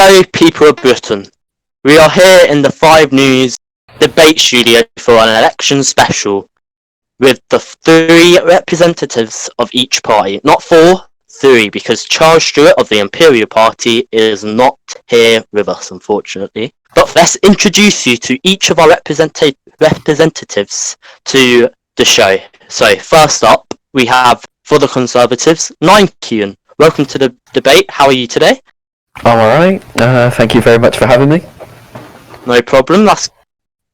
Hello, people of Britain. We are here in the 5 News debate studio for an election special with the 3 representatives of each party. Not 4, 3, because Charles Stewart of the Imperial Party is not here with us, unfortunately. But let's introduce you to each of our representatives to the show. So, first up, we have, for the Conservatives, 9Q. Welcome to the debate. How are you today? I'm alright. Thank you very much for having me. No problem. That's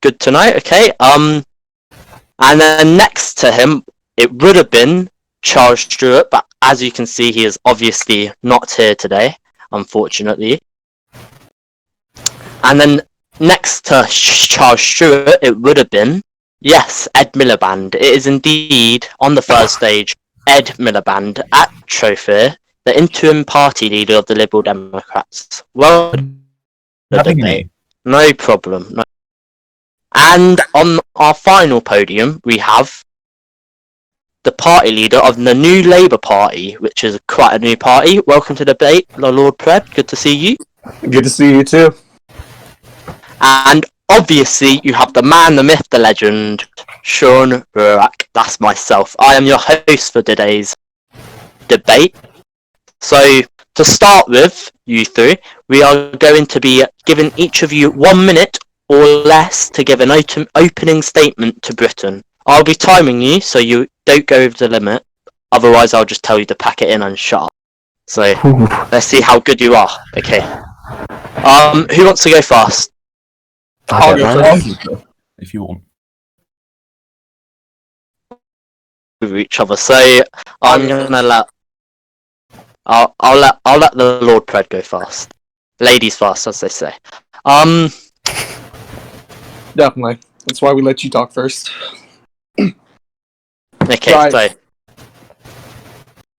good to know. Okay. And then next to him, it would have been Charles Stewart, but as you can see, he is obviously not here today, unfortunately. And then next to Charles Stewart, it would have been, yes, Ed Miliband. It is indeed on the third stage, Ed Miliband at Trophy, the interim party leader of the Liberal Democrats. Well, the debate. No problem. No. And on our final podium, we have the party leader of the New Labour Party, which is quite a new party. Welcome to the debate, Lord Pred. Good to see you. Good to see you too. And obviously, you have the man, the myth, the legend, SeanRuarc. That's myself. I am your host for today's debate. So, to start with, you 3, we are going to be giving each of you 1 minute or less to give an opening statement to Britain. I'll be timing you so you don't go over the limit, otherwise I'll just tell you to pack it in and shut up. So, let's see how good you are. Okay. Who wants to go first? I don't know. If you want. With each other. So, I'm gonna let... I'll let the Lord Pred go first. Ladies first, as they say. Definitely. That's why we let you talk first. Okay, Right. so...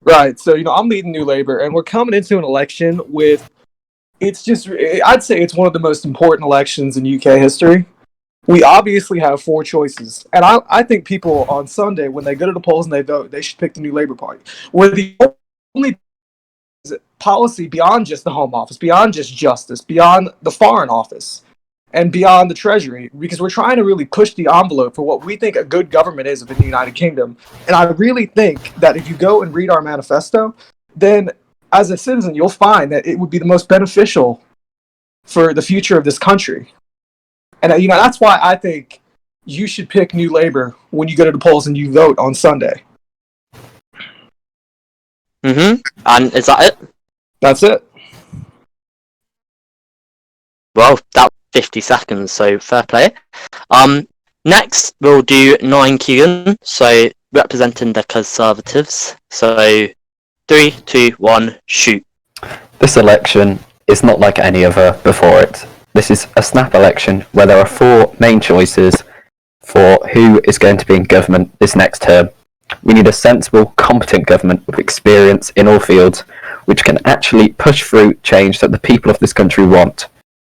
Right, so, I'm leading New Labour, and we're coming into an election with... I'd say it's one of the most important elections in UK history. We obviously have 4 choices, and I think people on Sunday, when they go to the polls and they vote, they should pick the New Labour Party. We're the only policy beyond just the Home Office, beyond just justice, beyond the Foreign Office, and beyond the Treasury, because we're trying to really push the envelope for what we think a good government is within the United Kingdom. And I really think that if you go and read our manifesto, then as a citizen, you'll find that it would be the most beneficial for the future of this country. And that's why I think you should pick New Labour when you go to the polls and you vote on Sunday. And is that it? That's it. Well, that was 50 seconds, so fair play. Next, we'll do 9Q, so representing the Conservatives. So, 3, 2, 1, shoot. This election is not like any other before it. This is a snap election where there are 4 main choices for who is going to be in government this next term. We need a sensible, competent government with experience in all fields, which can actually push through change that the people of this country want.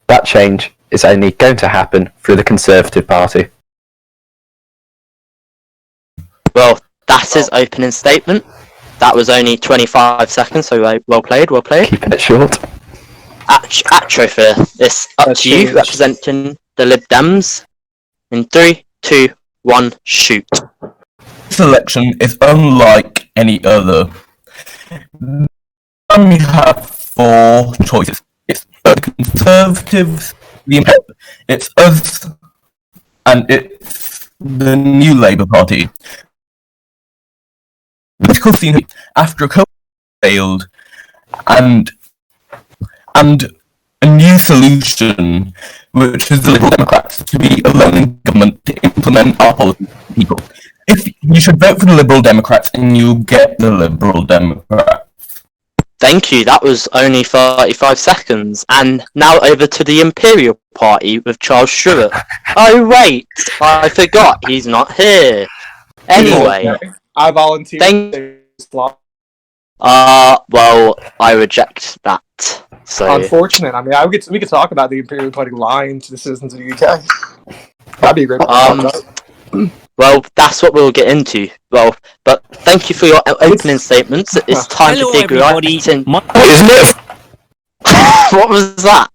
That change is only going to happen through the Conservative Party. Well, that's his opening statement. That was only 25 seconds, so well played, well played. Keeping it short. Trophy, it's up to you, representing the Lib Dems. In 3, 2, 1, shoot. This election is unlike any other. We have 4 choices. It's the Conservatives, it's us, and it's the New Labour Party. The political scene after a coalition failed, and a new solution, which is the Liberal Democrats to be alone in government to implement our policies for people. If you should vote for the Liberal Democrats, and you'll get the Liberal Democrats. Thank you, that was only 35 seconds. And now over to the Imperial Party with Charles Stewart. Oh wait, I forgot, he's not here. Anyway. I volunteer. Well, I reject that. So unfortunate. I mean, we could talk about the Imperial Party lying to the citizens of the UK. That'd be a great Well, that's what we'll get into. Well, but thank you for your opening statements. It's time to dig right in. Isn't it? What was that?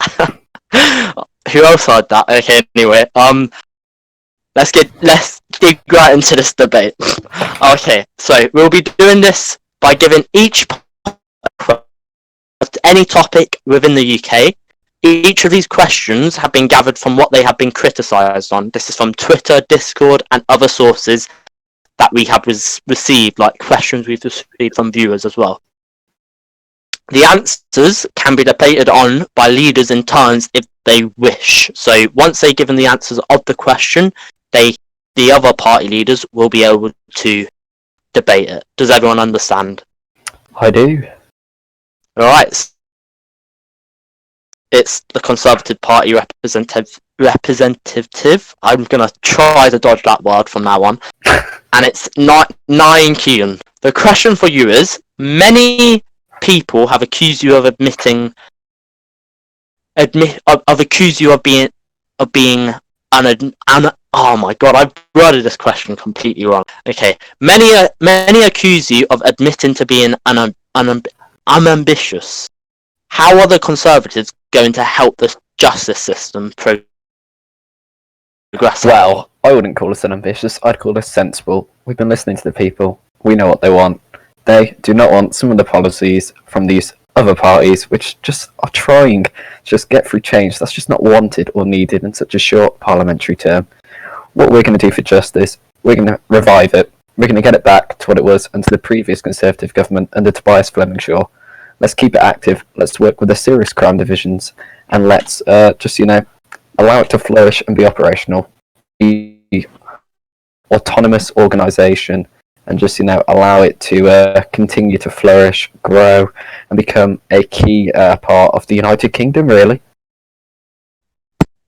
Who else heard that? Okay, anyway, let's dig right into this debate. Okay, so we'll be doing this by giving each any topic within the UK. Each of these questions have been gathered from what they have been criticised on. This is from Twitter, Discord, and other sources that we have received, like questions we've received from viewers as well. The answers can be debated on by leaders in turns if they wish. So once they've given the answers of the question, the other party leaders will be able to debate it. Does everyone understand? I do. Alright. It's the Conservative Party representative. I'm gonna try to dodge that word from now on. And it's Nine Kean. The question for you is: many people have accused you of being oh my god, I've worded this question completely wrong. Okay, many accuse you of admitting to being unambitious. How are the Conservatives going to help the justice system progress? Well, I wouldn't call us unambitious. I'd call us sensible. We've been listening to the people. We know what they want. They do not want some of the policies from these other parties, which just are trying to just get through change that's just not wanted or needed in such a short parliamentary term. What we're going to do for justice, we're going to revive it. We're going to get it back to what it was under the previous Conservative government under Tobias Fleming-Shaw. Let's keep it active. Let's work with the serious crime divisions, and let's just allow it to flourish and be operational. Be autonomous organisation, and just allow it to continue to flourish, grow, and become a key part of the United Kingdom. Really.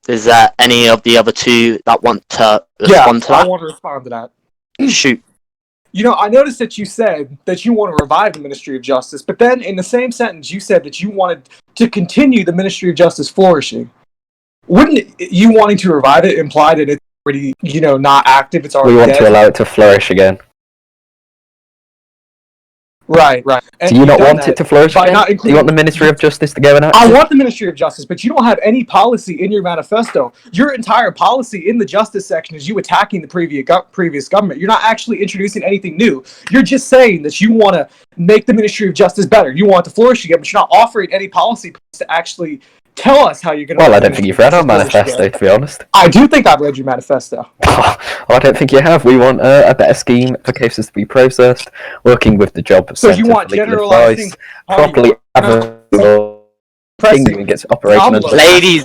Is there any of the other two that want to respond to that? I want to respond to that. Shoot. I noticed that you said that you want to revive the Ministry of Justice, but then in the same sentence you said that you wanted to continue the Ministry of Justice flourishing. Wouldn't you wanting to revive it imply that it's already, not active, it's already We want dead? to allow it to flourish again. Right. And Do you not want that it to flourish by again? not Do you including- want the Ministry of Justice to go and I want the Ministry of Justice, but you don't have any policy in your manifesto. Your entire policy in the justice section is you attacking the previous government. You're not actually introducing anything new. You're just saying that you want to make the Ministry of Justice better. You want it to flourish again, but you're not offering any policy to actually tell us how you're going to... Well, I don't think you've read our manifesto, to be honest. I do think I've read your manifesto. I don't think you have. We want a better scheme for cases to be processed, working with the job So centre you want for legal generalizing advice, properly thing gets operational. Ladies,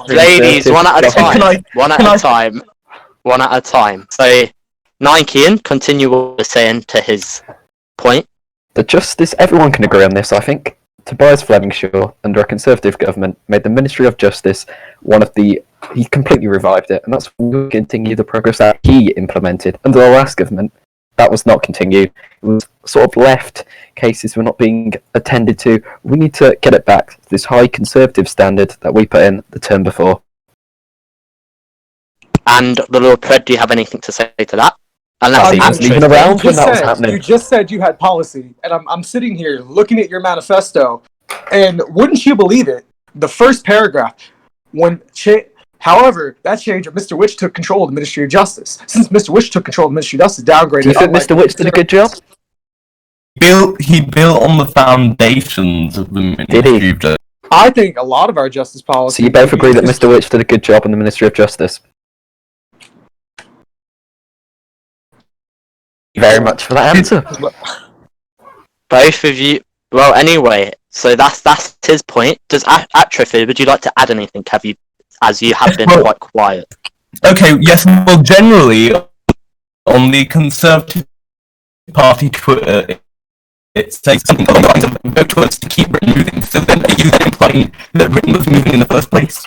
one at a time. One at a time. So, Nine Kean, continue what you're saying to his point. The justice, everyone can agree on this, I think. Tobias Fleming-Shaw, under a Conservative government, made the Ministry of Justice he completely revived it, and that's what continue the progress that he implemented. Under the last government, that was not continued. It was sort of left, cases were not being attended to. We need to get it back to this high Conservative standard that we put in the term before. And the Lord Pred, do you have anything to say to that? He wasn't even around when that was happening. You just said you had policy, and I'm sitting here looking at your manifesto, and wouldn't you believe it, the first paragraph, however, that changed when Mr. Witch took control of the Ministry of Justice. Since Mr. Witch took control of the Ministry of Justice, downgraded... Do you think Mr. Witch did a good job? He built on the foundations of the Ministry of Justice. I think a lot of our justice policy... So you both agree that Mr. Witch did a good job in the Ministry of Justice? Very much for that answer. Both of you. Well, anyway, so that's his point. Does Atrophy, would you like to add anything? As you have been quite quiet. Okay, yes. Well, generally, on the Conservative Party Twitter, it says something along the lines of "vote to us to keep Britain moving." So then, are you then implying that Britain was moving in the first place?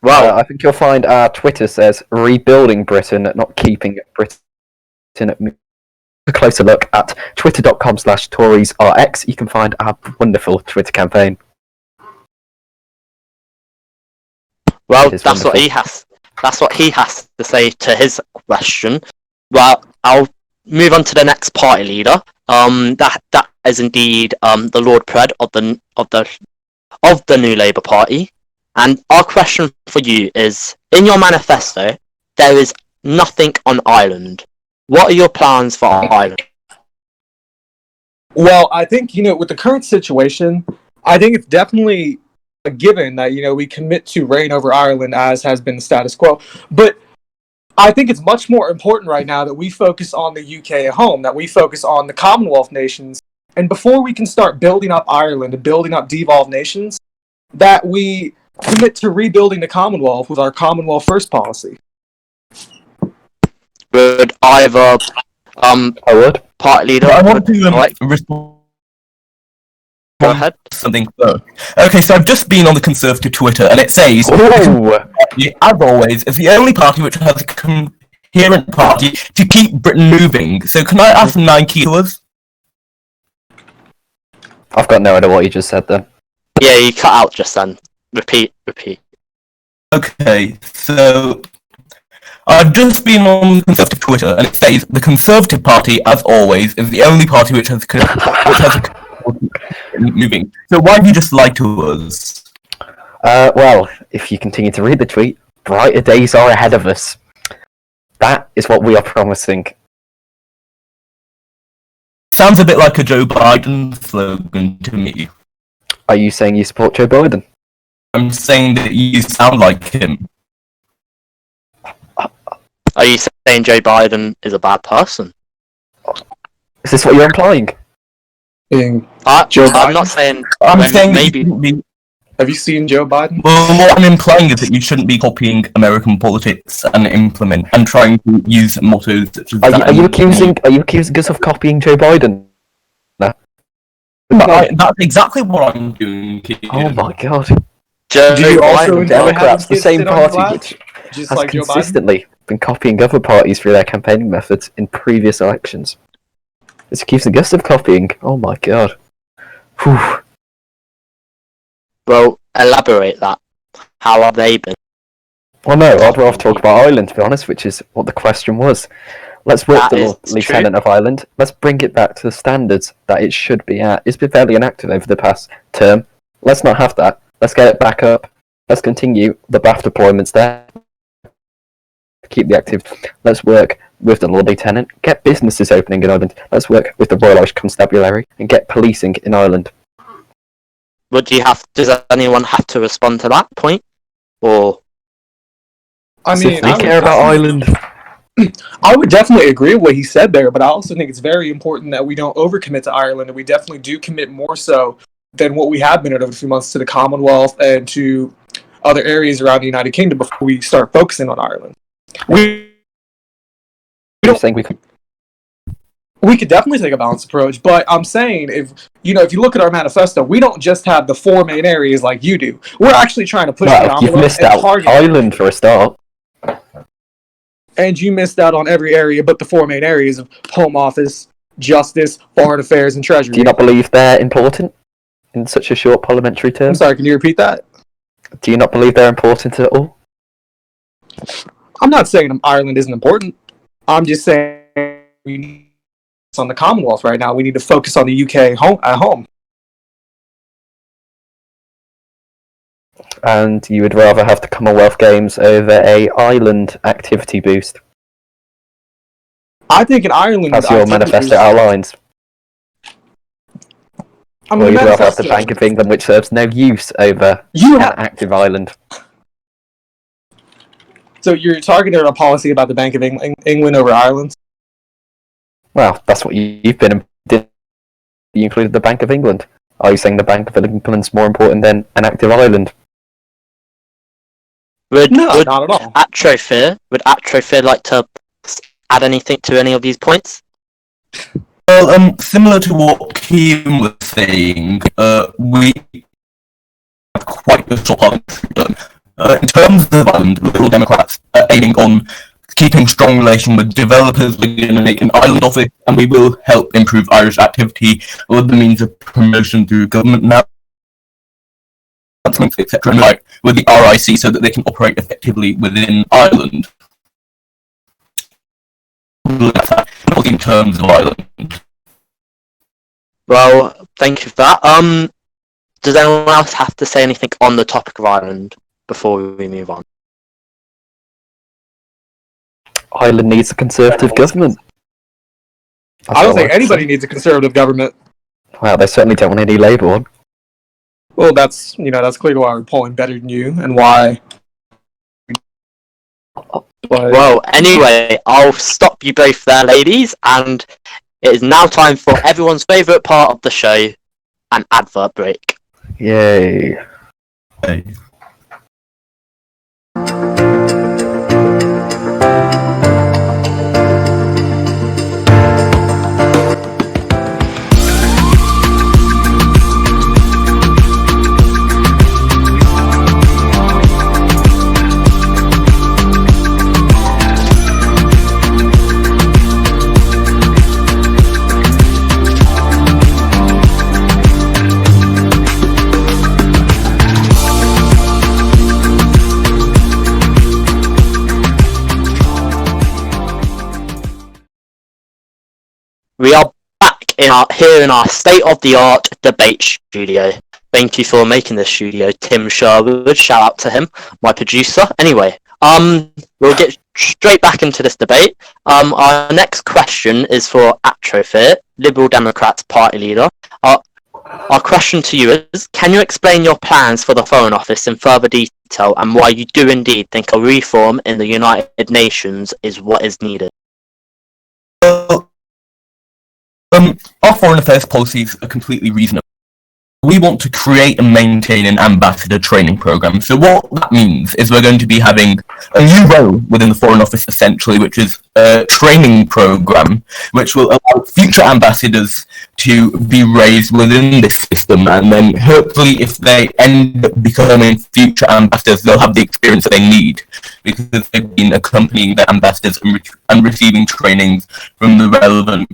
Well, I think you'll find our Twitter says rebuilding Britain, not keeping Britain. A closer look at twitter.com/ToriesRX. You can find our wonderful Twitter campaign. Well, that's what he has to say to his question. Well, move on to the next party leader. That is indeed the Lord Pred of the New Labour Party. And our question for you is: in your manifesto, there is nothing on Ireland. What are your plans for Ireland? Well, I think, with the current situation, I think it's definitely a given that, we commit to reign over Ireland as has been the status quo. But I think it's much more important right now that we focus on the UK at home, that we focus on the Commonwealth nations. And before we can start building up Ireland and building up devolved nations, that we commit to rebuilding the Commonwealth with our Commonwealth First policy. Would either I would. party leader? I want to Right. respond Go ahead. to something first. Okay, so I've just been on the Conservative Twitter, and it says, Ooh. as always, is the only party which has a coherent party to keep Britain moving. So can I ask 9 keywords? I've got no idea what you just said then. Yeah, you cut out just then. Repeat. Okay, so I've just been on Conservative Twitter, and it says the Conservative Party, as always, is the only party which has moving. So why do you just lie to us? Well, if you continue to read the tweet, brighter days are ahead of us. That is what we are promising. Sounds a bit like a Joe Biden slogan to me. Are you saying you support Joe Biden? I'm saying that you sound like him. Are you saying Joe Biden is a bad person? Is this what you're implying? Joe I'm Biden? not saying. I'm saying maybe. that you shouldn't be. Have you seen Joe Biden? Well, what I'm implying is that you shouldn't be copying American politics and trying to use mottos such as Are you accusing us of copying Joe Biden? That's exactly what I'm doing here. Oh my god. Joe Do you also Biden. enjoy Democrats, having the same kids sit on your party lap? which Just has like Joe Biden? consistently been copying other parties through their campaigning methods in previous elections. It's accusing us of copying. Oh my god. Whew. Well, elaborate that. How have they been? Well, no, I'd rather talk about Ireland, to be honest, which is what the question was. Let's work That the is Lieutenant of Ireland. Let's bring it back to the standards that it should be at. It's been fairly inactive over the past term. Let's not have that. Let's get it back up. Let's continue the BAF deployments there. Keep the activity. Let's work with the Lord Lieutenant. Get businesses opening in Ireland. Let's work with the Royal Irish Constabulary and get policing in Ireland. Does anyone have to respond to that point? Or I mean, we care about Ireland. I would definitely agree with what he said there, but I also think it's very important that we don't overcommit to Ireland, and we definitely do commit more so than what we have been over the few months to the Commonwealth and to other areas around the United Kingdom before we start focusing on Ireland. You're saying we could... We could definitely take a balanced approach, but I'm saying if you look at our manifesto, we don't just have the 4 main areas like you do. We're actually trying to push the Well, envelope you've missed and out target. Ireland for a start. And you missed out on every area but the 4 main areas of Home Office, Justice, Foreign Affairs, and Treasury. Do you not believe they're important in such a short parliamentary term? I'm sorry, can you repeat that? Do you not believe they're important at all? I'm not saying Ireland isn't important. I'm just saying we need to focus on the Commonwealth right now. We need to focus on the UK at home. And you would rather have the Commonwealth Games over a Ireland activity boost, I think in Ireland, as your manifesto outlines. I Or mean, you'd the rather have the manifesto- Bank of England, which serves no use over You an have- active Ireland. So you're targeting a policy about the Bank of England over Ireland? Well, that's what you've been. You included the Bank of England. Are you saying the Bank of England's more important than an active Ireland? would No, not at all. Atrophy like to add anything to any of these points? Well, similar to what Kim was saying, we have quite a short parliamentary term. In terms of Ireland, Liberal Democrats are aiming on keeping strong relation with developers. We're going to make an Ireland office, and we will help improve Irish activity with the means of promotion through government now, etc., like with the RIC, so that they can operate effectively within Ireland. Also equality in terms of Ireland. Well, thank you for that. Does anyone else have to say anything on the topic of Ireland before we move on? Ireland needs a conservative government. I don't think anybody needs a conservative government. Well, they certainly don't want any Labour one. Well, that's clearly why we're polling better than you, and why. Well, anyway, I'll stop you both there, ladies, and it is now time for everyone's favourite part of the show, an advert break. Yay. Hey. We are back here in our state-of-the-art debate studio. Thank you for making this studio, Tim Sherwood. Shout out to him, my producer. Anyway, we'll get straight back into this debate. Our next question is for Atrophy, Liberal Democrats party leader. Our question to you is, can you explain your plans for the Foreign Office in further detail and why you do indeed think a reform in the United Nations is what is needed? Our foreign affairs policies are completely reasonable. We want to create and maintain an ambassador training program. So what that means is we're going to be having a new role within the Foreign Office, essentially, which is a training program, which will allow future ambassadors to be raised within this system. And then hopefully, if they end up becoming future ambassadors, they'll have the experience that they need because they've been accompanying their ambassadors and receiving trainings from the relevant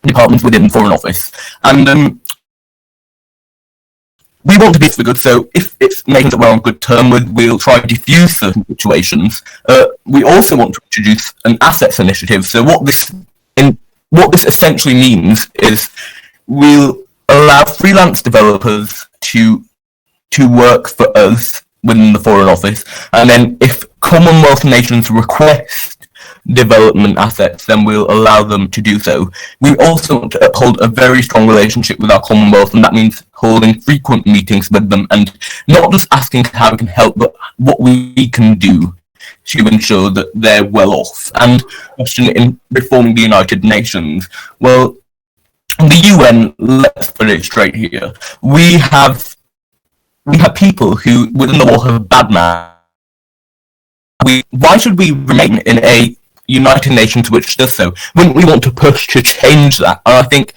departments within the Foreign Office. And we want to be for good, so if it's nations that we're on good term with, we'll try to diffuse certain situations. We also want to introduce an assets initiative. So what this essentially means is we'll allow freelance developers to work for us within the Foreign Office, and then if Commonwealth nations request development assets, then we'll allow them to do so. We also want to uphold a very strong relationship with our Commonwealth, and that means holding frequent meetings with them and not just asking how we can help, but what we can do to ensure that they're well off. And question in reforming the United Nations, well, the UN, let's put it straight here, we have people who within the war have badmouthed. Why should we remain in a United Nations which does so? Wouldn't we want to push to change that? And I think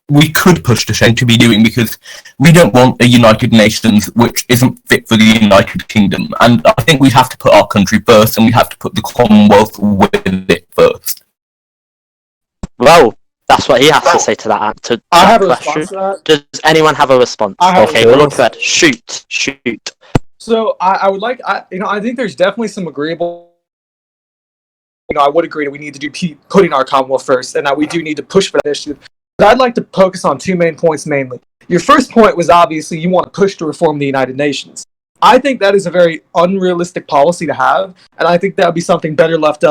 we could push to change to be doing, because we don't want a United Nations which isn't fit for the United Kingdom. And I think we have to put our country first, and we have to put the Commonwealth with it first. Well, that's what he has to say to that. I have a question. response to that. Does anyone have a response? Okay, well, look at that. Shoot. So I would like, I think there's definitely some agreeable. I would agree that we need to do putting our Commonwealth first, and that we do need to push for that issue. But I'd like to focus on two main points mainly. Your first point was obviously you want to push to reform the United Nations. I think that is a very unrealistic policy to have, and I think that would be something better left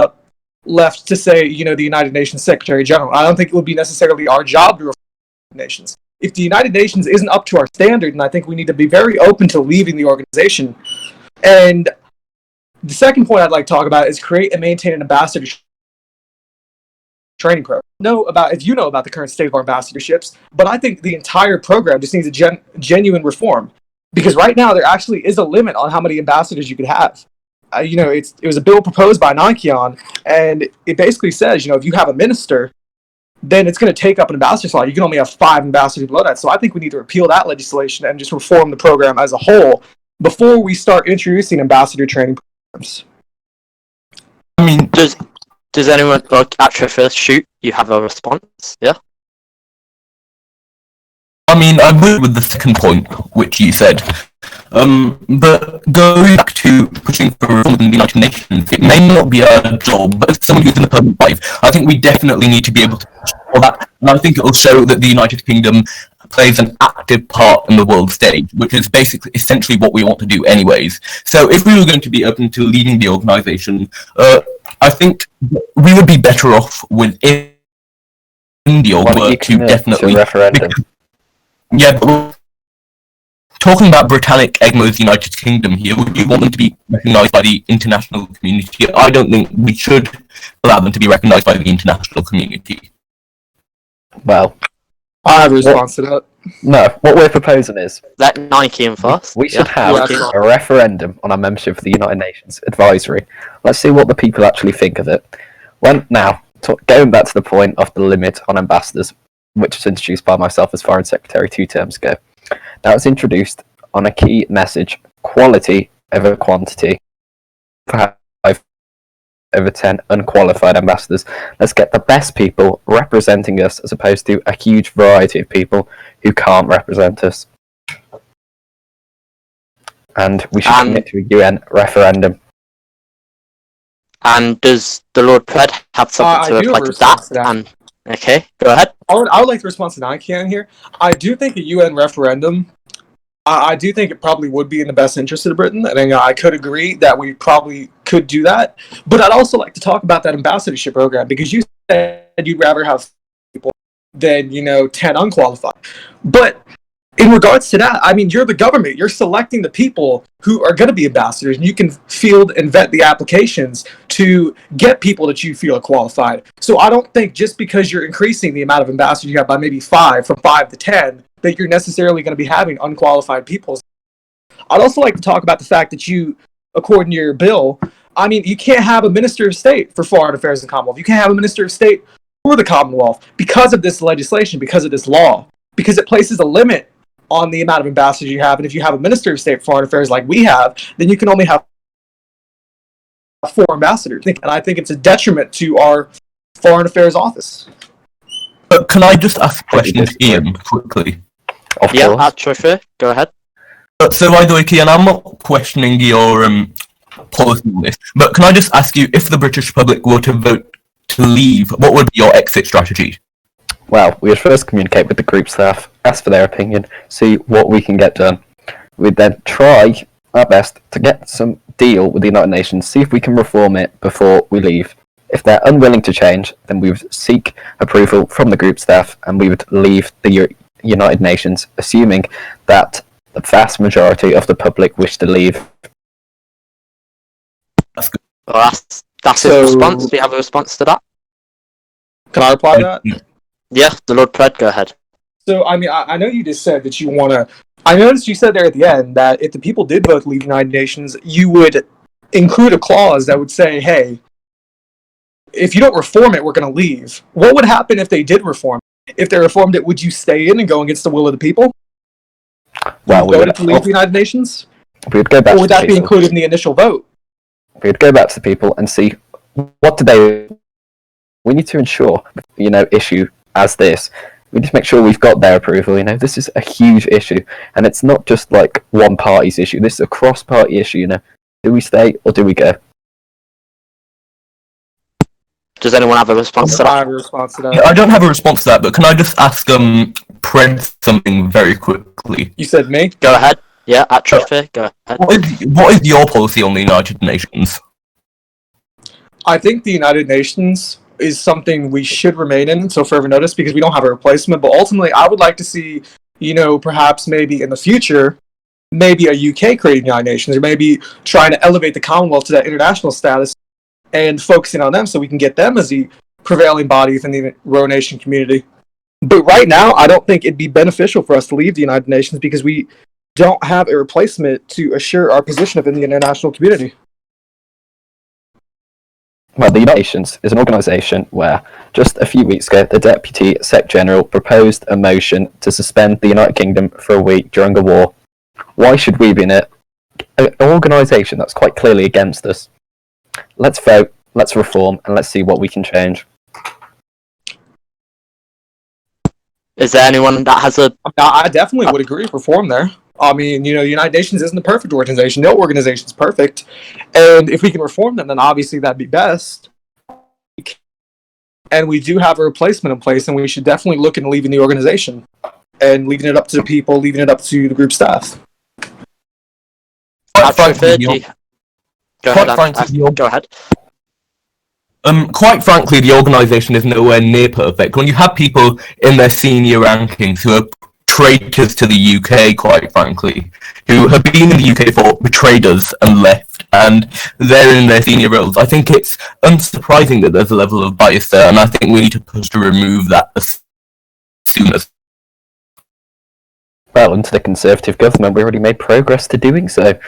to say, the United Nations Secretary General. I don't think it would be necessarily our job to reform the United Nations. If the United Nations isn't up to our standard, then I think we need to be very open to leaving the organization. And the second point I'd like to talk about is create and maintain an ambassador training program. If you know about the current state of our ambassadorships, but I think the entire program just needs a genuine reform, because right now there actually is a limit on how many ambassadors you could have. It was a bill proposed by Nankian, and it basically says, if you have a minister, then it's going to take up an ambassador slot. You can only have 5 ambassadors below that. So I think we need to repeal that legislation and just reform the program as a whole before we start introducing ambassador training programs. I mean, does anyone, actually first shoot, you have a response? Yeah? I mean, I agree with the second point, which you said. But going back to pushing for reform within the United Nations, it may not be our job, but as someone who's in the public life, I think we definitely need to be able to push for that. And I think it will show that the United Kingdom plays an active part in the world stage, which is basically essentially what we want to do anyways. So if we were going to be open to leading the organisation, I think we would be better off within the org work to definitely... to referendum. Yeah, but talking about Britannic Egmo's United Kingdom here, would you want them to be recognised by the international community? I don't think we should allow them to be recognised by the international community. Well, I have a response to that. no, what we're proposing is Let Nike in first. we should have Yeah. a referendum on our membership of the United Nations Advisory. Let's see what the people actually think of it. Now, going back to the point of the limit on ambassadors, which was introduced by myself as Foreign Secretary 2 terms ago. Now it's introduced on a key message: quality over quantity. 5 over 10 unqualified ambassadors. Let's get the best people representing us, as opposed to a huge variety of people who can't represent us. And we should commit to a UN referendum. And does the Lord Pred have something I to do have a reply to response that? to that. And okay, go ahead. I would like to respond to Nike here. I do think a UN referendum, I do think it probably would be in the best interest of Britain, and I could agree that we probably could do that. But I'd also like to talk about that ambassadorship program, because you said you'd rather have people than 10 unqualified. But in regards to that, I mean, you're the government. You're selecting the people who are going to be ambassadors, and you can field and vet the applications to get people that you feel are qualified. So I don't think just because you're increasing the amount of ambassadors you have by maybe 5, from 5 to 10, that you're necessarily going to be having unqualified people. I'd also like to talk about the fact that you, according to your bill, I mean, you can't have a minister of state for foreign affairs and Commonwealth. You can't have a minister of state for the Commonwealth because of this legislation, because of this law, because it places a limit on the amount of ambassadors you have. And if you have a minister of state for foreign affairs like we have, then you can only have 4 ambassadors. And I think it's a detriment to our foreign affairs office. But can I just ask a question to Ian quickly? Of Yeah, course. Trophy, go ahead. So by the way, Ian, I'm not questioning your policy on this, but can I just ask you, if the British public were to vote to leave, what would be your exit strategy? Well, we would first communicate with the group staff, ask for their opinion, see what we can get done. We'd then try our best to get some deal with the United Nations, see if we can reform it before we leave. If they're unwilling to change, then we would seek approval from the group staff, and we would leave the United Nations, assuming that the vast majority of the public wish to leave. That's good. Well, that's his response. Do you have a response to that? Can I reply to that? Yeah, the Lord Pred, go ahead. So, I mean, I know you just said that you want to... I noticed you said there at the end that if the people did vote to leave the United Nations, you would include a clause that would say, hey, if you don't reform it, we're going to leave. What would happen if they did reform it? If they reformed it, would you stay in and go against the will of the people? Well, we voted to leave the United Nations? would go back Or would to the that be people. included in the initial vote? We would go back to the people and see what do they... We need to ensure, issue as this. We need to make sure we've got their approval. This is a huge issue, and it's not just like one party's issue. This is a cross-party issue. Do we stay or do we go? Does anyone have a response to I that? have a response to that. Yeah, I don't have a response to that, but can I just ask Pred something very quickly? You said me? Go ahead. Yeah, Trophy, go ahead. What is your policy on the United Nations? I think the United Nations is something we should remain in until further notice, because we don't have a replacement. But ultimately, I would like to see, perhaps maybe in the future, maybe a UK creating the United Nations, or maybe trying to elevate the Commonwealth to that international status and focusing on them so we can get them as the prevailing body within the Row Nation community. But right now, I don't think it'd be beneficial for us to leave the United Nations, because we don't have a replacement to assure our position within the international community. Well, the United Nations is an organisation where, just a few weeks ago, the Deputy Secretary-General proposed a motion to suspend the United Kingdom for a week during a war. Why should we be in an organisation that's quite clearly against us? Let's vote, let's reform, and let's see what we can change. Is there anyone that has a... I definitely would agree with reform there. I mean, the United Nations isn't a perfect organization. No organization's perfect. And if we can reform them, then obviously that'd be best. And we do have a replacement in place, and we should definitely look into leaving the organization and leaving it up to the people, leaving it up to the group staff. Quite frankly, Go ahead. Quite frankly, the organisation is nowhere near perfect. When you have people in their senior rankings who are traitors to the UK, quite frankly, who have been in the UK for betrayed us and left, and they're in their senior roles, I think it's unsurprising that there's a level of bias there, and I think we need to push to remove that as soon as. Well, under the Conservative government, we already made progress to doing so.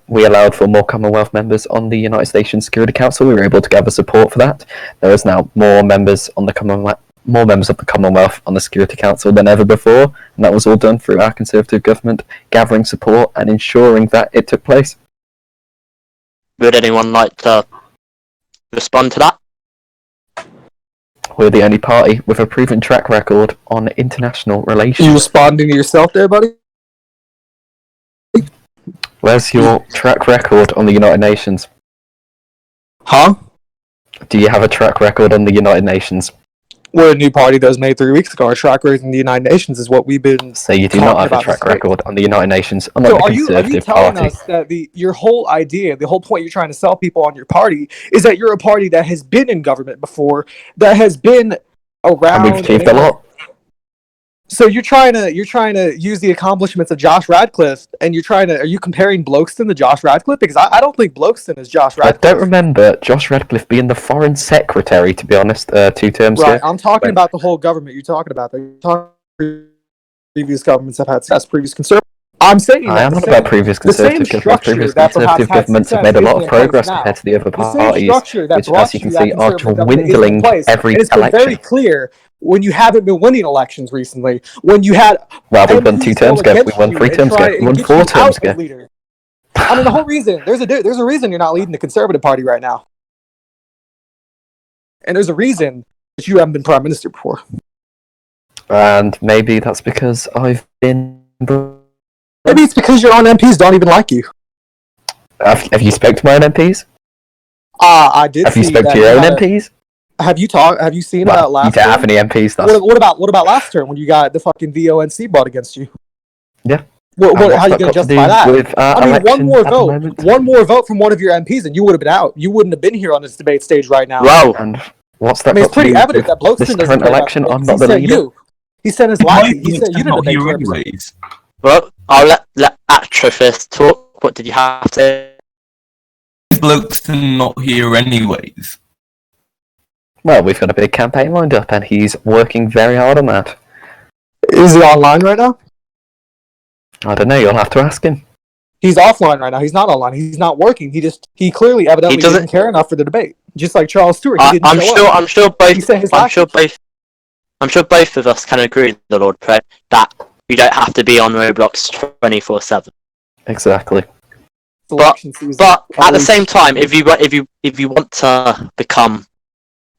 We allowed for more Commonwealth members on the United Nations Security Council. We were able to gather support for that. There is now more members of the Commonwealth on the Security Council than ever before, and that was all done through our Conservative government gathering support and ensuring that it took place. Would anyone like to respond to that? We're the only party with a proven track record on international relations. You responding to yourself there, buddy? Where's your track record on the United Nations? Huh? Do you have a track record on the United Nations? We're a new party that was made 3 weeks ago. Our track record in the United Nations is what we've been. So you do not have a track record on the United Nations, So unlike the are you Conservative telling Party. us that your whole idea, the whole point you're trying to sell people on your party, is that you're a party that has been in government before, that has been around, And we've achieved a lot. So you're trying to use the accomplishments of Josh Radcliffe, and are you comparing Blokeston to Josh Radcliffe? Because I don't think Blokeston is Josh Radcliffe. I don't remember Josh Radcliffe being the Foreign Secretary, to be honest, 2 terms ago. Right, I'm talking about the whole government you're talking about. You're talking previous governments have had success, previous conservative. I'm saying I am not about previous Conservative governments. Previous Conservative governments have made a lot of progress compared to the other parties, which, as you can see, are dwindling every election. It's been very election. clear when you haven't been winning elections recently. When you had Well, we won 2 terms ago. We won 3 terms ago. We won 4 terms ago. I mean, the whole reason there's a reason you're not leading the Conservative Party right now, and there's a reason that you haven't been Prime Minister before. And maybe that's because I've been. Maybe it's because your own MPs don't even like you. Have you spoke to my own MPs? I did. Have you spoke to your own MPs? Have you seen about last? You don't have any MPs. What about last term when you got the fucking VONC brought against you? Yeah. How are you going to justify that? I mean, one more vote from one of your MPs, and you would have been out. You wouldn't have been here on this debate stage right now. Wow. And what's that? I mean, it's pretty evident that Blokeston this current election. I'm not the leader. He sent his life. He said you didn't debate anyways. Well, I'll let Atrophy talk. What did you have to say? Blokeston not here anyways. Well, we've got a big campaign lined up, and he's working very hard on that. Is he online right now? I don't know. You'll have to ask him. He's offline right now. He's not online. He's not working. He clearly, evidently, didn't care enough for the debate. Just like Charles Stewart, he didn't show up. I'm sure both of us can agree, the Lord Pray, that you don't have to be on Roblox 24/7. Exactly. But at the same time, if you want to become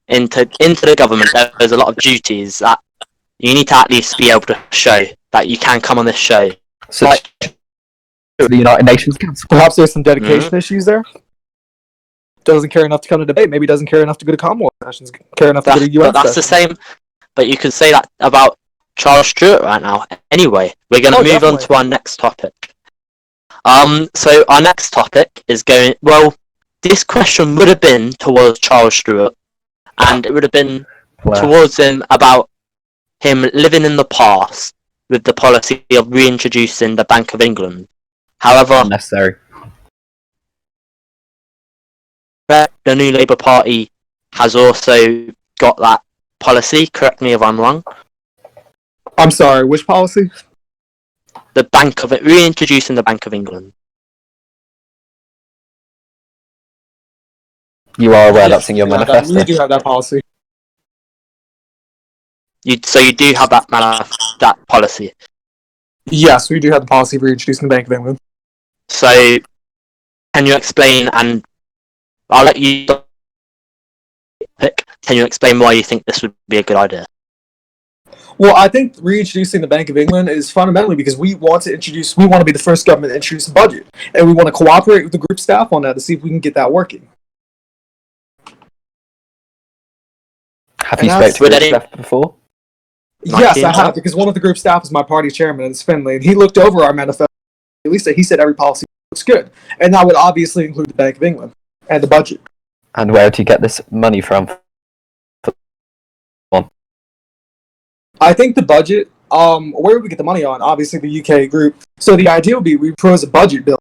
into the government, there's a lot of duties that you need to at least be able to show that you can come on this show. So, like the United Nations Council. Perhaps there's some dedication issues there. Doesn't care enough to come to debate. Maybe doesn't care enough to go to Commonwealth sessions. Care enough to go to UN. But that's the same. But you can say that about Charles Stewart right now. Anyway, we're going to move on to our next topic. So our next topic is going. Well, this question would have been towards Charles Stewart, and it would have been towards him about him living in the past with the policy of reintroducing the Bank of England. However, unnecessary. The New Labour Party has also got that policy. Correct me if I'm wrong. I'm sorry, which policy? Reintroducing the Bank of England. You are aware that's in your manifesto. You do have that policy. So you do have that policy. Yes, we do have the policy for reintroducing the Bank of England. So, can you explain? And I'll let you pick. Can you explain why you think this would be a good idea? Well, I think reintroducing the Bank of England is fundamentally because we want to be the first government to introduce a budget, and we want to cooperate with the group staff on that to see if we can get that working. Have And you spoke that's- to group staff before? Yes, I have, because one of the group staff is my party chairman, and it's Finley, and he looked over our manifesto. At least he said every policy looks good, and that would obviously include the Bank of England and the budget. And where do you get this money from? I think the budget, where would we get the money on? Obviously, the UK group. So the idea would be we propose a budget bill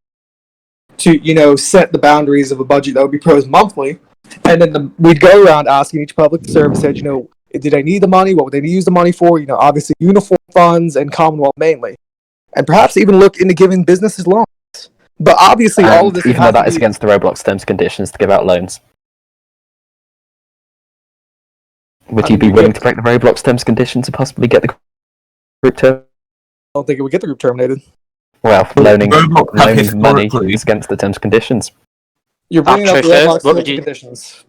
to, set the boundaries of a budget that would be proposed monthly, and then we'd go around asking each public service head, did they need the money? What would they use the money for? Obviously uniform funds and Commonwealth mainly, and perhaps even look into giving businesses loans. But obviously, all of this, even though that is against the Roblox terms and conditions to give out loans. Would you be willing to break the Roblox terms and conditions to possibly get the group term? I don't think it would get the group terminated. Well, loaning Roblox money historically- is against the terms and conditions. You're bringing up the Actually, Roblox what would terms and you- conditions.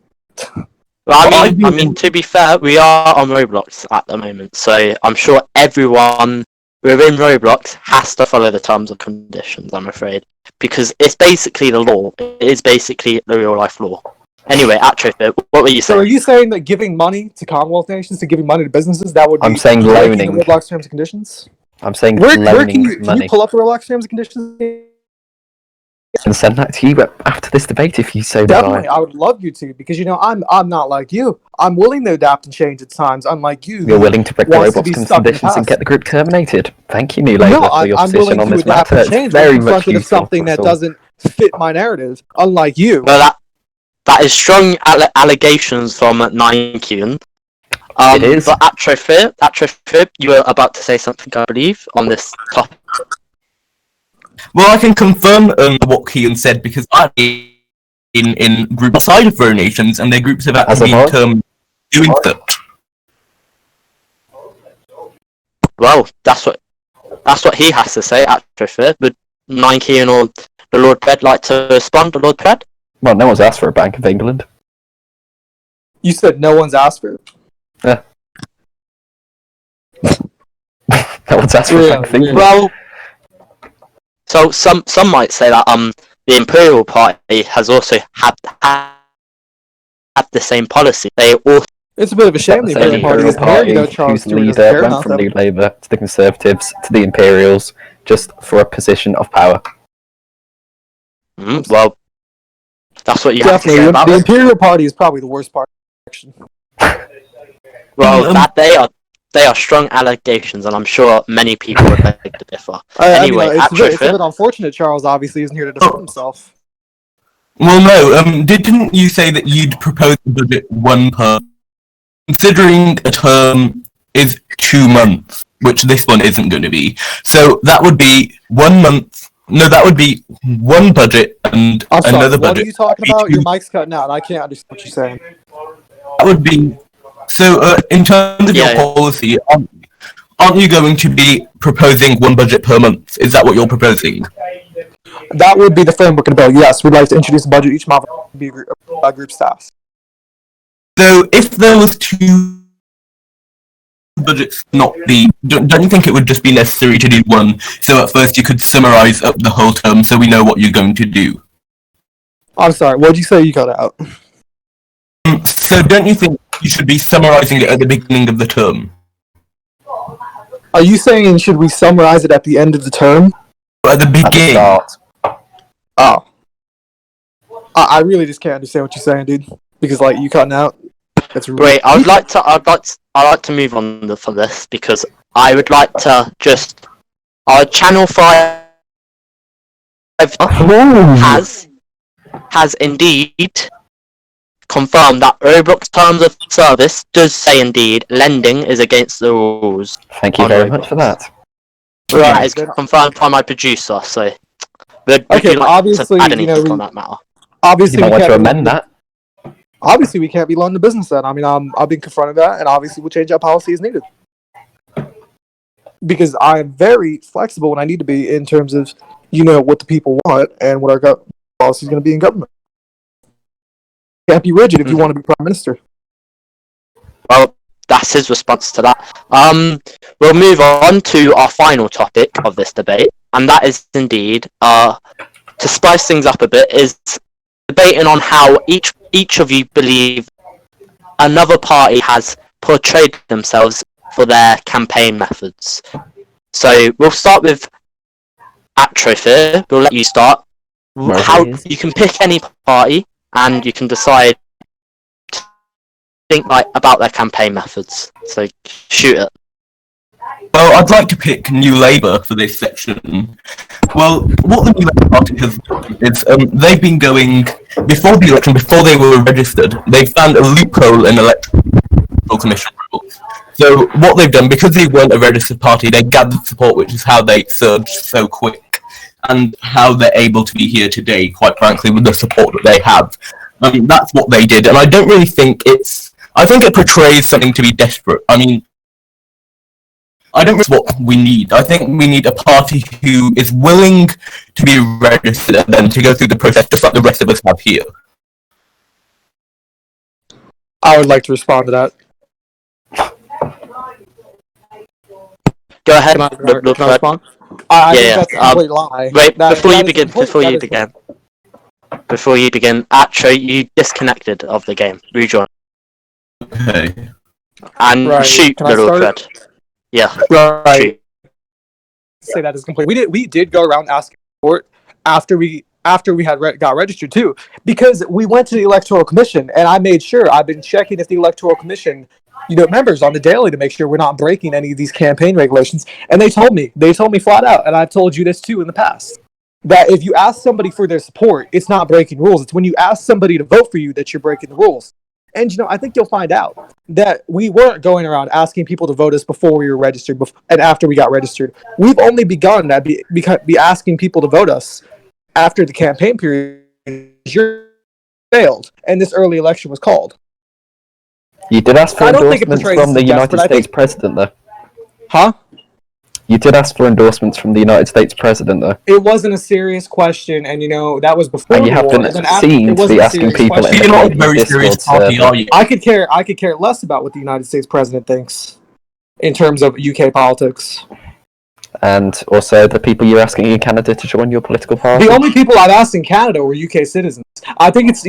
Well, I mean, to be fair, we are on Roblox at the moment, so I'm sure everyone within Roblox has to follow the terms and conditions, I'm afraid. Because it's basically the law. It is basically the real life law. Anyway, Atrofit, what were you So are saying? you saying that giving money to Commonwealth nations, to giving money to businesses, that would be I'm saying breaking loaning. the Roblox terms and conditions? I'm saying Where loaning can money. you pull up the Roblox terms and conditions? And send that to you after this debate if you so Definitely, desire. I would love you to, because I'm not like you. I'm willing to adapt and change at times, unlike you. You're willing to break the wants to Roblox be terms stuck and in the conditions and past. get the group terminated. Thank you, New Labour, No, for your I'm willing position on to this adapt matter. and It's change very when much confronted of useful. something that that's all. doesn't fit my narrative, unlike you. Well, that is strong allegations from 9Q. It is. But Atrofit, you were about to say something, I believe, on this topic. Well, I can confirm what Kean said because I'm in groups outside of Pro Nations, and their groups have As actually a been termed doing that. Well, that's what he has to say, Atrofit. Would 9Q or the Lord Bread like to respond, the Lord Bread? Well, no one's asked for a Bank of England. You said no one's asked for it. Yeah. No one's asked for a Bank of England. Well, so some might say that the Imperial Party has also had the same policy. They also It's a bit of a shame the Same Imperial Party isn't here. Charles whose Stewart doesn't leader care went enough. from New Labour to the Conservatives to the Imperials just for a position of power. well, that's what you have to say Definitely, about the it. Imperial Party is probably the worst part of the election. Well, that they are strong allegations, and I'm sure many people would beg to differ. Anyway, it's a bit Atrofit, unfortunate Charles obviously isn't here to defend himself. Well, no. Didn't you say that you'd propose the budget one per? Considering a term is 2 months, which this one isn't going to be, so that would be 1 month. No, that would be one budget and I'm sorry, another what budget. are you talking about? Your mic's cutting out, and I can't understand what you're saying. That would be so. In terms of Yeah, your yeah. policy, aren't you going to be proposing one budget per month? Is that what you're proposing? That would be the framework of the bill. Yes, we'd like to introduce a budget each month to be group staff. So, if there was 2 budgets, don't you think it would just be necessary to do one? So at first you could summarize up the whole term, so we know what you're going to do. I'm sorry, what did you say you cut out? So don't you think you should be summarizing it at the beginning of the term? Are you saying should we summarize it at the end of the term? At the At the beginning. start. Oh. I really just can't understand what you're saying, dude. Because, you cutting out. That's really... Great. I'd like to move on from this because I would like to just our Channel 5 has indeed confirmed that Roblox terms of service does say indeed lending is against the rules. Thank you very much for that. That is confirmed by my producer. So, would Okay, you like obviously, to add anything on that matter? Obviously, You might we want can't to be amend that. Obviously, we can't be loaned to business then. I mean, I've been confronted that, and obviously we'll change our policy as needed. Because I'm very flexible when I need to be in terms of, what the people want and what our policy is going to be in government. You can't be rigid if you want to be prime minister. Well, that's his response to that. We'll move on to our final topic of this debate, and that is indeed, to spice things up a bit, is debating on how each of you believe another party has portrayed themselves for their campaign methods. So we'll start with Atrophy. We'll let you start. How you can pick any party, and you can decide to think about their campaign methods. So shoot it. Well, I'd like to pick New Labour for this section. Well, what the New Labour Party has done is they've been going, before the election, before they were registered, they found a loophole in electoral commission rules. So what they've done, because they weren't a registered party, they gathered support, which is how they surged so quick, and how they're able to be here today, quite frankly, with the support that they have. That's what they did, and I don't really think I think it portrays something to be desperate. I mean, I don't think that's what we need. I think we need a party who is willing to be registered and then to go through the process just like the rest of us have here. I would like to respond to that. Go ahead. Can I respond? I think that's a complete lie. Wait, before you begin, Atro, you disconnected of the game. Rejoin. Okay. And shoot, Little Fred. Yeah. Right. Shoot. Say that is complete. We did go around asking support after we got registered too, because we went to the Electoral Commission, and I made sure I've been checking if the Electoral Commission, members on the daily to make sure we're not breaking any of these campaign regulations, and they told me flat out, and I've told you this too in the past, that if you ask somebody for their support, it's not breaking rules. It's when you ask somebody to vote for you that you're breaking the rules. And, I think you'll find out that we weren't going around asking people to vote us before we were registered and after we got registered. We've only begun to be asking people to vote us after the campaign period failed and this early election was called. You did ask for endorsements from the United States President, though. Huh? You did ask for endorsements from the United States President, though. It wasn't a serious question, and that was before. And you have been seen to be asking people in the very serious party, are you? I could care less about what the United States President thinks in terms of UK politics. And also the people you're asking in Canada to join your political party. The only people I've asked in Canada were UK citizens. I think it's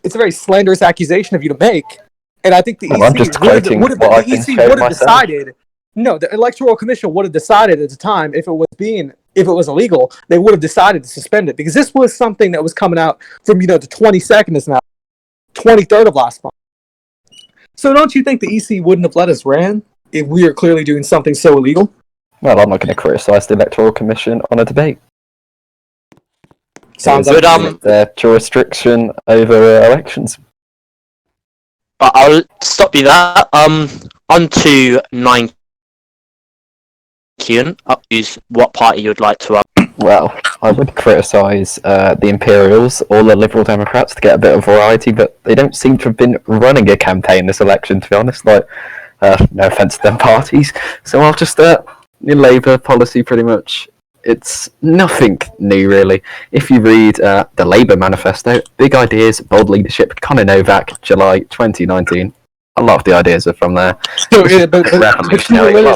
it's a very slanderous accusation of you to make. And I think the EC would have decided. No, the Electoral Commission would have decided at the time if it was illegal, they would have decided to suspend it, because this was something that was coming out from the 22nd is now 23rd of last month. So don't you think the EC wouldn't have let us ran if we are clearly doing something so illegal? Well, I'm not going to criticise the Electoral Commission on a debate. Sounds like their jurisdiction over elections. I'll stop you there. On to 9. Kian, use what party you'd like to. Well, I would criticise the Imperials or the Liberal Democrats to get a bit of variety, but they don't seem to have been running a campaign this election, to be honest. No offence to them parties. So I'll just New Labour policy, pretty much. It's nothing new, really. If you read the Labour manifesto, big ideas, bold leadership, Conor Novak, July 2019. A lot of the ideas are from there. A lot of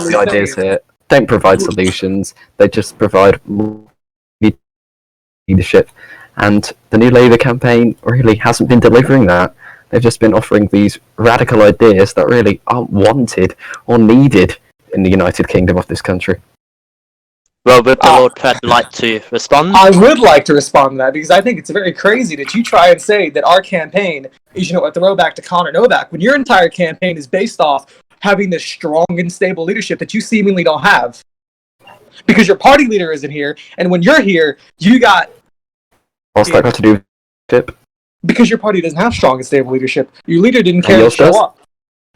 the ideas here don't provide solutions. They just provide leadership. And the New Labour campaign really hasn't been delivering that. They've just been offering these radical ideas that really aren't wanted or needed in the United Kingdom of this country. Well, would the Lord Pred like to respond? I would like to respond to that, because I think it's very crazy that you try and say that our campaign is, a throwback to Conor Novak, when your entire campaign is based off having this strong and stable leadership that you seemingly don't have. Because your party leader isn't here, and when you're here, you got... What's that got to do with leadership? Because your party doesn't have strong and stable leadership. Your leader didn't care to show up.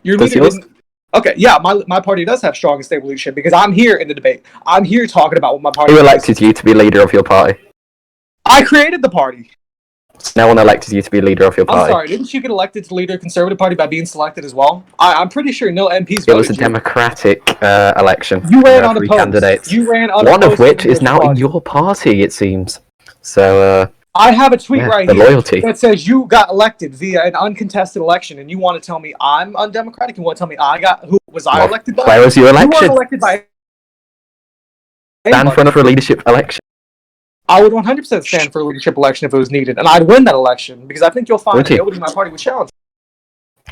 Your leader didn't... Okay, yeah, my party does have strong and stable leadership, because I'm here in the debate. I'm here talking about what my party... Who elected you to be leader of your party? I created the party. No one elected you to be leader of your party. I'm sorry, didn't you get elected to lead a Conservative Party by being selected as well? I'm pretty sure no MPs voted. It was a democratic election. You ran unopposed. Candidates. You ran unopposed. One of which is now in your party, it seems. So, I have a tweet right the here loyalty. that says you got elected via an uncontested election, and you want to tell me I'm undemocratic? You want to tell me I elected by? Where was your You weren't election? elected by Stand for another leadership election. I would 100% stand for a leadership election if it was needed, and I'd win that election, because I think you'll find that nobody in my party would challenge.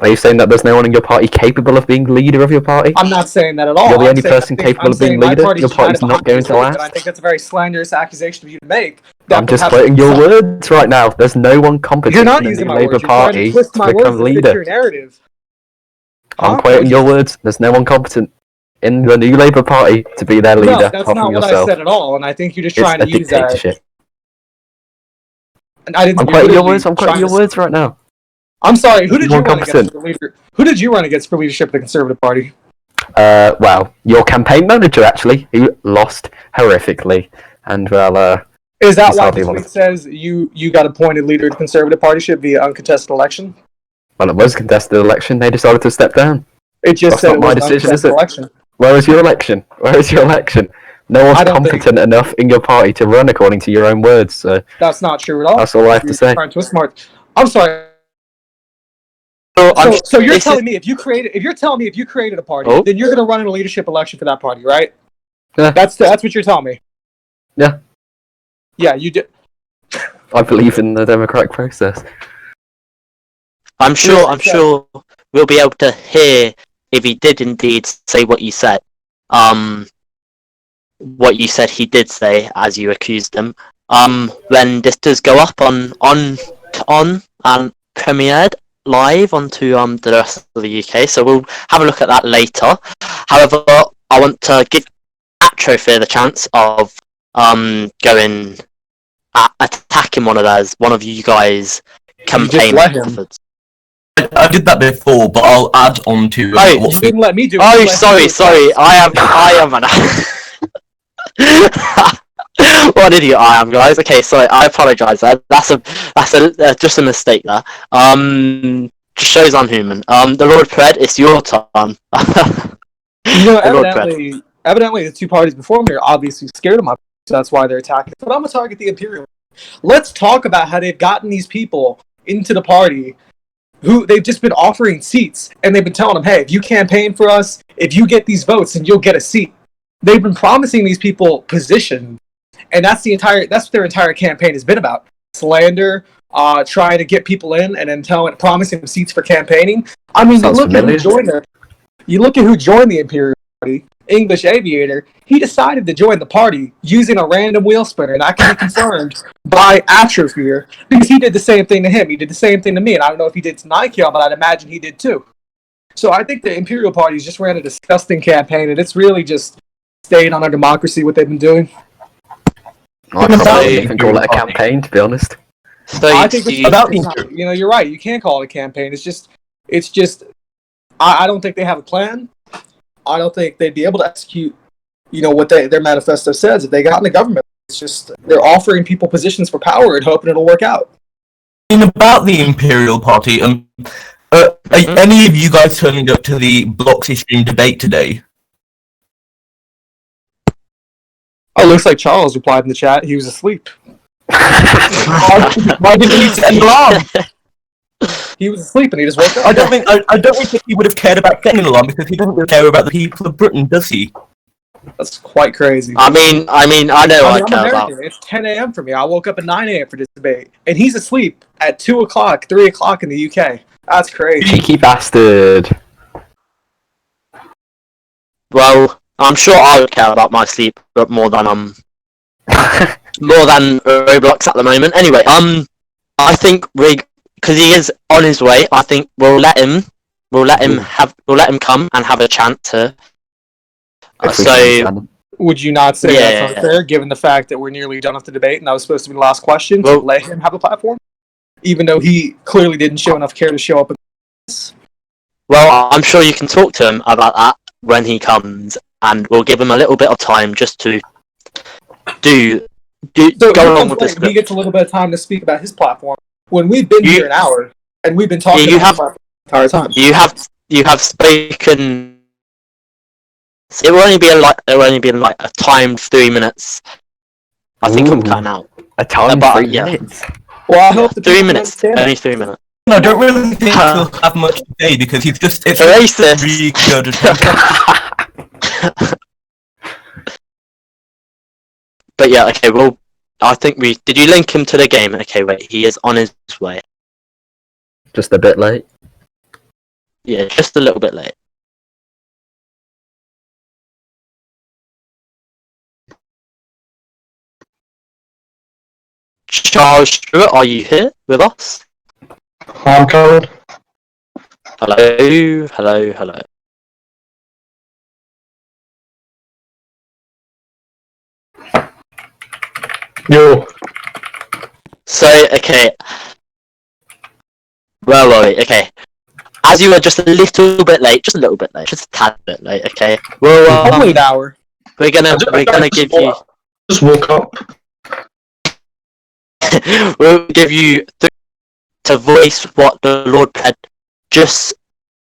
Are you saying that there's no one in your party capable of being leader of your party? I'm not saying that at all. You're the only person capable of being leader? Your party's not going to last? And I think that's a very slanderous accusation of you to make. I'm just quoting your words right now. There's no one competent You're not in using the my Labour words. You're trying Party to twist my to words become to fit leader. your narrative. I'm quoting your words. There's no one competent in the new Labour Party to be their leader. No, that's not what I said at all, and I think you're just trying to use that. It's a dictatorship. I'm quoting your words. I'm quoting your words right now. I'm sorry. Who did you run against for leader? Who did you run against for leadership of the Conservative Party? Well, your campaign manager actually, who lost horrifically, and well, is that why the tweet says you got appointed leader of the Conservative Party via uncontested election? Well, it was a contested election. They decided to step down. It just said it was my decision, is it? Election. Where is your election? Where is your election? No one's competent enough in your party to run according to your own words. So that's not true at all. That's all I have to say. I'm sorry. So you're telling me if you created a party, then you're going to run in a leadership election for that party, right? Yeah. That's what you're telling me. Yeah. Yeah, you did. I believe in the democratic process. I'm sure we'll be able to hear if he did indeed say what you said. What you said he did say, as you accused him. When this does go up on and premiered live onto the rest of the UK, so we'll have a look at that later. However, I want to give Atrophy the chance of going attacking one of you guys campaign methods. I did that before, but I'll add on to. You didn't let me do it. Oh, sorry. I am an. What an idiot I am, guys. Okay, sorry. I apologise. That's just a mistake there. Just shows I'm human. The Lord Pred, it's your turn. Evidently, the two parties before me are obviously scared of my. So that's why they're attacking. But I'm gonna target the Imperial. Let's talk about how they've gotten these people into the party. Who they've just been offering seats, and they've been telling them, "Hey, if you campaign for us, if you get these votes, then you'll get a seat." They've been promising these people position, and that's what their entire campaign has been about: slander, trying to get people in, and then promising them seats for campaigning. I mean, you look at who joined the Imperial Party. English Aviator. He decided to join the party using a random wheel spinner, and that can be confirmed by Atrophy, because he did the same thing to him. He did the same thing to me, and I don't know if he did to Nikeon, but I'd imagine he did too. So I think the Imperial Party just ran a disgusting campaign, and it's really just staying on our democracy, what they've been doing. I probably even call it a campaign, to be honest. So I think you're right. You can't call it a campaign. It's just. I don't think they have a plan. I don't think they'd be able to execute, what their manifesto says if they got in the government. It's just they're offering people positions for power and hoping it'll work out. About the Imperial Party, are any of you guys turning up to the Bloxy stream debate today? Oh, looks like Charles replied in the chat. He was asleep. Why didn't he set an alarm? He was asleep and he just woke up. I don't think he would have cared about setting an alarm, because he doesn't really care about the people of Britain, does he? That's quite crazy. I mean, I know I care about. It's 10 a.m. for me. I woke up at 9 a.m. for this debate, and he's asleep at 2 o'clock, 3 o'clock in the UK. That's crazy. Cheeky bastard. Well, I'm sure I would care about my sleep, but more than Roblox at the moment. Anyway, I think because he is on his way, I think we'll let him come and have a chance to. Would you not say that's unfair, given the fact that we're nearly done with the debate and that was supposed to be the last question, to let him have a platform, even though he clearly didn't show enough care to show up? Well, I'm sure you can talk to him about that when he comes, and we'll give him a little bit of time just to go along with this. He gets a little bit of time to speak about his platform. When we've been here an hour and we've been talking about the entire time. You have spoken. It will only be like a timed 3 minutes I think I'm Ooh. cutting out. A time About- 3 yeah. minutes. Well, I hope the 3 people minutes. understand. Only 3 minutes. No, I don't really think he'll have much to say because he's just it's Racist. really good at But yeah, okay, well, I think did you link him to the game? Okay, wait, he is on his way. Just a bit late. Yeah, just a little bit late. Charles Stewart, are you here with us? I'm coming. Hello, hello, hello. Yo. So, okay. Where were we? Okay. As you were just a little bit late, just a tad bit late, okay? Well, Only an hour. we're gonna give you Just woke up. we'll give you to voice what the Lord had just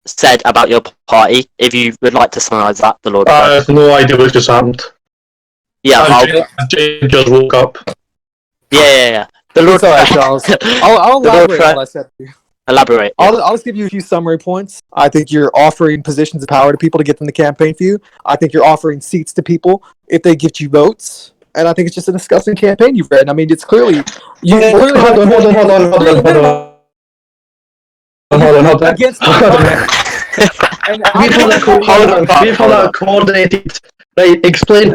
said about your party. If you would like to summarise that, the Lord. I have no idea what just happened. Yeah, I just woke up. yeah. The Lord. It's alright, Charles. I'll The Lord elaborate on what I said. Elaborate. Yeah. I'll just give you a few summary points. I think you're offering positions of power to people to get them to campaign for you. I think you're offering seats to people if they get you votes. And I think it's just a disgusting campaign you've read. I mean, it's clearly you clearly Hold on. against my and We've all that coordinated. Right,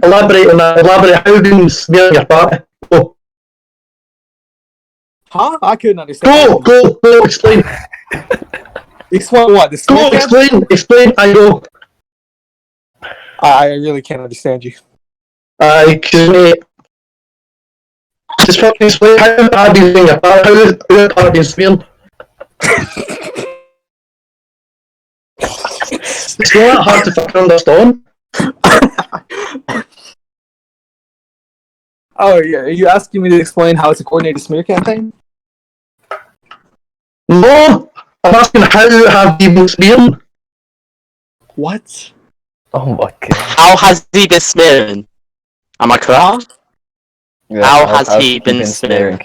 elaborate on that. Elaborate how you've been smearing your party. Go, Huh? I couldn't understand. go, explain. Explain what? The Go, smear campaign? explain, I go. I really can't understand you. Just fucking explain how bad you think your party, how your party is smearing. It's not that hard to fucking understand. Oh yeah, are you asking me to explain how it's a coordinated smear campaign? No, I'm asking how have you been smearing? What? Oh my god. How has he been smearing? Am I correct? Yeah, How has he been smearing?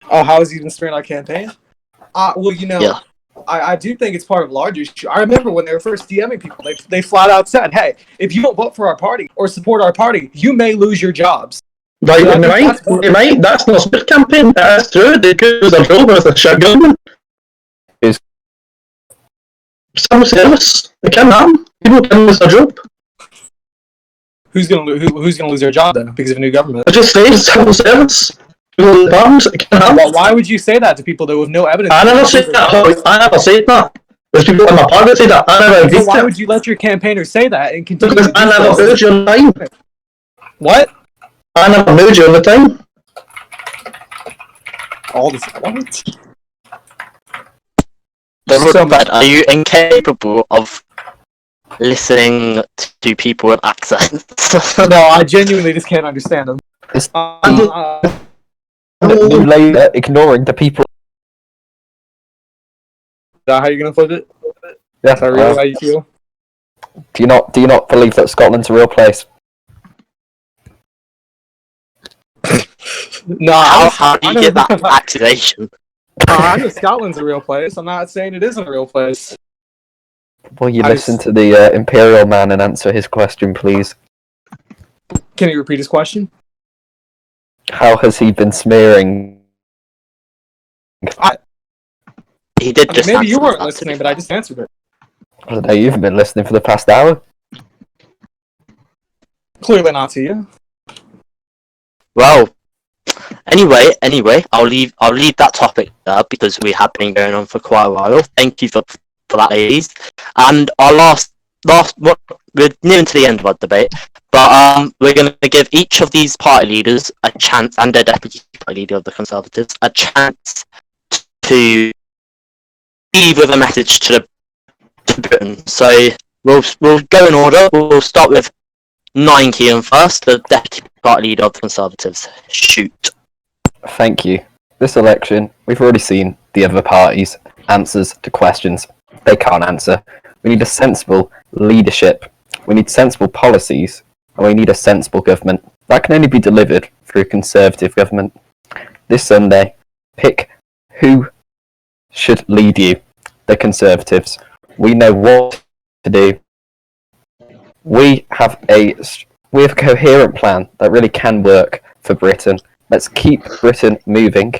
Oh, how has he been smearing our campaign? Well, you know, Yeah. I do think it's part of a larger issue. I remember when they were first DMing people, they flat out said, "Hey, if you don't vote for our party or support our party, you may lose your jobs." Right, Yeah, you're right, that's not a smear campaign, that's true, they could lose their job with a shit government. Is- Civil service, it can happen, people can lose their job. Who's gonna lose their job then because of a new government? I just say civil service, people in the departments, it can happen. Well, why would you say that to people that with no evidence? I never said that, I never said that. There's people in my party that say that, I never So agreed why to would it. you let your campaigners say that and continue? Because to I do never so? moved you on time. What? I never moved you on the time. All this what? The Lord So- Bed, are you incapable of listening to people with accents? No, I genuinely just can't understand them. It's Uh, New Labour ignoring the people. is that how you're gonna flip it? Yeah, Is that really how you feel? do you not believe that Scotland's a real place? No, How do you get that accusation? I know Scotland's a real place. I'm not saying it isn't a real place. Will you I listen just- to the Imperial man and answer his question, please? Can you repeat his question? How has he been smearing? He did I mean, just maybe you answer weren't that, to be listening, but fair. I just answered it. I don't know, you haven't been listening for the past hour. Clearly not to you. Well, anyway, I'll leave that topic there because we have been going on for quite a while. Thank you for that, ladies. And our last, what we're nearing to the end of our debate, but we're going to give each of these party leaders a chance, and the deputy party leader of the Conservatives, a chance to leave with a message to Britain. So we'll go in order. We'll start with 9 Kean first, the deputy party leader of the Conservatives. Shoot. Thank you. This election, we've already seen the other parties' answers to questions they can't answer. We need a sensible leadership. We need sensible policies, and we need a sensible government. That can only be delivered through through Conservative government. This Sunday, pick who should lead you. The Conservatives. We know what to do. We have a coherent plan that really can work for Britain. Let's keep Britain moving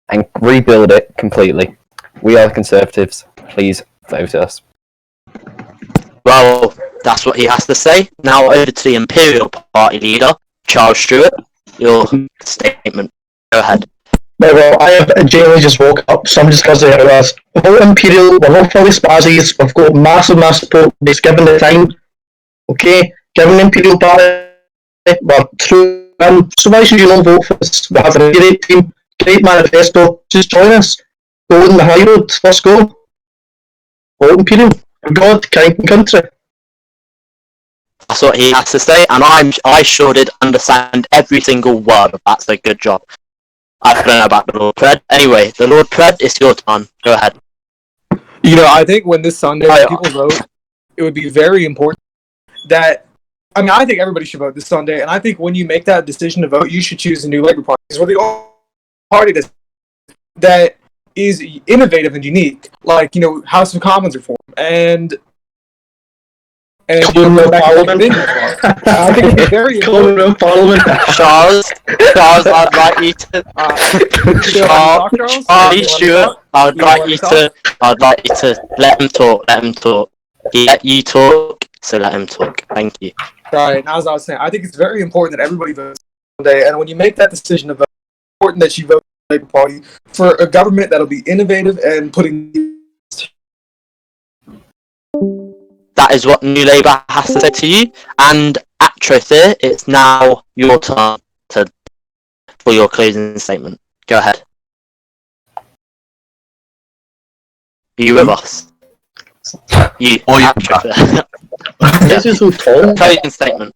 and rebuild it completely. We are the Conservatives. Please vote us. Well, that's what he has to say. Now over to the Imperial Party leader, Charles Stewart. Your statement. Go ahead. Well, I have genuinely just woke up, so I'm just going to say it was. Vote Imperial, we're not fully spazzies, we've got massive support, it's given the time. Okay, given the Imperial Party, we're through so why should you not vote for us? We have a great team, great manifesto, just join us. Go on the high road, let's go. Vote Imperial, God, king and country. That's what he has to say, and I sure did understand every single word of that, so good job. I don't know about the Lord Pred. Anyway, the Lord Pred, it's your turn. Go ahead. You know, I think when this Sunday people vote, it would be very important that, I mean, I think everybody should vote this Sunday, and I think when you make that decision to vote, you should choose the new Labour Party. Because we're the only party that is innovative and unique, like, you know, House of Commons reform, and Commonwealth Parliament. I think it's very important. Commonwealth Parliament. Charles, I'd like you to. Charlie Stewart, I'd like you to let him talk. Let him talk. He let you talk, so let him talk. Thank you. Right, and as I was saying, I think it's very important that everybody votes today, and when you make that decision to vote, it's important that you vote for the Labour Party for a government that'll be innovative and putting. That is what New Labour has to say to you. And Atrothir, it's now your turn for your closing statement. Go ahead. Are you with us? You, Atrothir. This is so tall. Closing statement.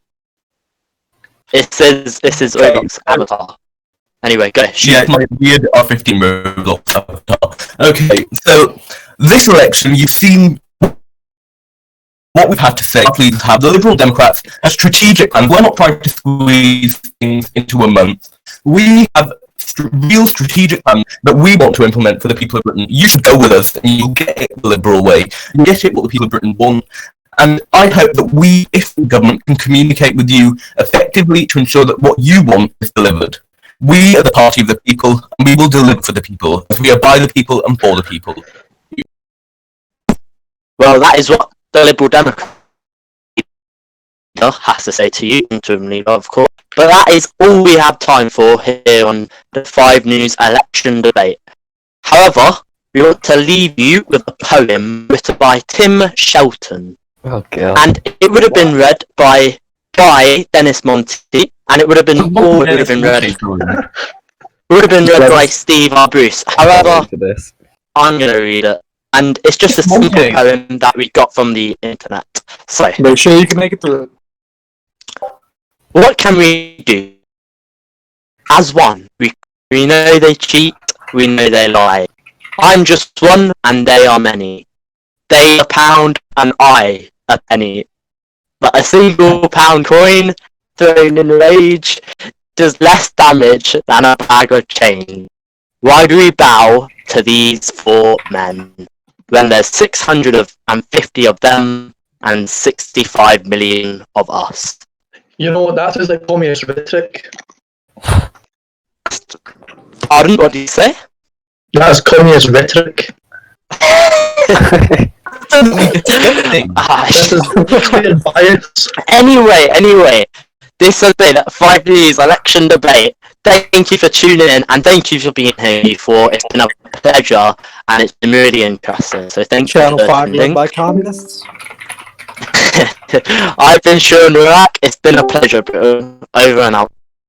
This is Oleg's avatar. Anyway, go. Yeah, it's my weird R15 Roblox avatar. Okay, so this election, you've seen what we've had to say. Please have the Liberal Democrats a strategic plan. We're not trying to squeeze things into a month. We have real strategic plan that we want to implement for the people of Britain. You should go with us, and you'll get it the Liberal way. You'll get it what the people of Britain want. And I hope that we, if the government, can communicate with you effectively to ensure that what you want is delivered. We are the party of the people, and we will deliver for the people, as we are by the people and for the people. Well, that is what the Liberal Democrat has to say to you, interim leader, of course. But that is all we have time for here on the 5 News election debate. However, we want to leave you with a poem written by Tim Shelton. Oh god. And it would have been read by Dennis Monty, and it would have been read by Steve R. Bruce. However, I'm going to read it. And it's just a simple poem that we got from the internet. So, Make sure you can make it through it. What can we do? As one, we know they cheat, we know they lie. I'm just one, and they are many. They a pound, and I a penny. But a single pound coin, thrown in rage, does less damage than a bag of change. Why do we bow to these 4 men, when there's 650 of them and 65 million of us? You know, that is like communist rhetoric. Pardon, what did you say? That's communist rhetoric. This is clear bias. Anyway, this has been 5 News election debate. Thank you for tuning in, and thank you for being here for. It's been a pleasure, and it's been really interesting. So thank you for Channel 5 attending. run by communists. I've been SeanRuarc. It's been a pleasure, bro. Over and out.